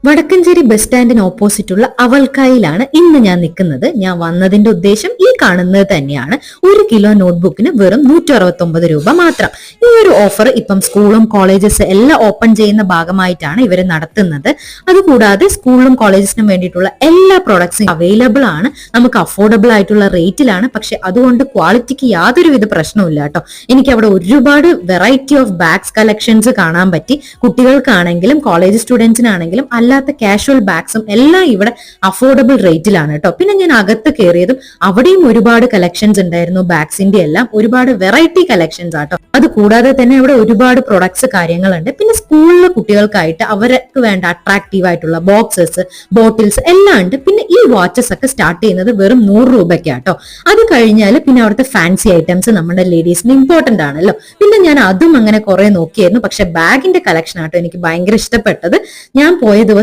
Vadakkanchery bus സ്റ്റാൻഡിന് ഓപ്പോസിറ്റുള്ള അവൽക്കായിലാണ് ഇന്ന് ഞാൻ നിൽക്കുന്നത്. ഞാൻ വന്നതിന്റെ ഉദ്ദേശം ഈ കാണുന്നത് തന്നെയാണ്. 1 കിലോ നോട്ട്ബുക്കിന് വെറും 169 രൂപ മാത്രം. ഈ ഒരു ഓഫർ ഇപ്പം സ്കൂളും കോളേജസ് എല്ലാം ഓപ്പൺ ചെയ്യുന്ന ഭാഗമായിട്ടാണ് ഇവർ നടത്തുന്നത്. അതുകൂടാതെ സ്കൂളിലും കോളേജസിനും വേണ്ടിയിട്ടുള്ള എല്ലാ പ്രോഡക്ട്സും അവൈലബിൾ ആണ്. നമുക്ക് അഫോർഡബിൾ ആയിട്ടുള്ള റേറ്റിലാണ്. പക്ഷെ അതുകൊണ്ട് ക്വാളിറ്റിക്ക് യാതൊരുവിധ പ്രശ്നവുമില്ല കേട്ടോ. എനിക്ക് അവിടെ ഒരുപാട് വെറൈറ്റി ഓഫ് ബാഗ്സ് കളക്ഷൻസ് കാണാൻ പറ്റി. കുട്ടികൾക്കാണെങ്കിലും കോളേജ് സ്റ്റുഡൻസിനാണെങ്കിലും അല്ലാത്ത കാഷ്വൽ ബാഗ്സും എല്ലാം ഇവിടെ അഫോർഡബിൾ റേറ്റിലാണ് കേട്ടോ. പിന്നെ ഞാൻ അകത്ത് കയറിയതും അവിടെയും ഒരുപാട് കളക്ഷൻസ് ഉണ്ടായിരുന്നു. ബാഗ്സിന്റെ എല്ലാം ഒരുപാട് വെറൈറ്റി കളക്ഷൻസ് ആട്ടോ. അത് കൂടാതെ തന്നെ അവിടെ ഒരുപാട് പ്രൊഡക്ട്സ് കാര്യങ്ങളുണ്ട്. പിന്നെ സ്കൂളിലെ കുട്ടികൾക്കായിട്ട് അവർക്ക് വേണ്ട അട്രാക്റ്റീവ് ആയിട്ടുള്ള ബോക്സസ്, ബോട്ടിൽസ് എല്ലാം ഉണ്ട്. പിന്നെ ഈ വാച്ചസ് ഒക്കെ സ്റ്റാർട്ട് ചെയ്യുന്നത് വെറും 100 രൂപയ്ക്കാട്ടോ. അത് കഴിഞ്ഞാൽ പിന്നെ അവിടുത്തെ ഫാൻസി ഐറ്റംസ് നമ്മുടെ ലേഡീസിന് ഇമ്പോർട്ടന്റ് ആണല്ലോ. പിന്നെ ഞാൻ അതും അങ്ങനെ കുറെ നോക്കിയായിരുന്നു. പക്ഷെ ബാഗിന്റെ കളക്ഷൻ ആട്ടോ എനിക്ക് ഭയങ്കര ഇഷ്ടപ്പെട്ടത്. ഞാൻ പോയ ദിവസം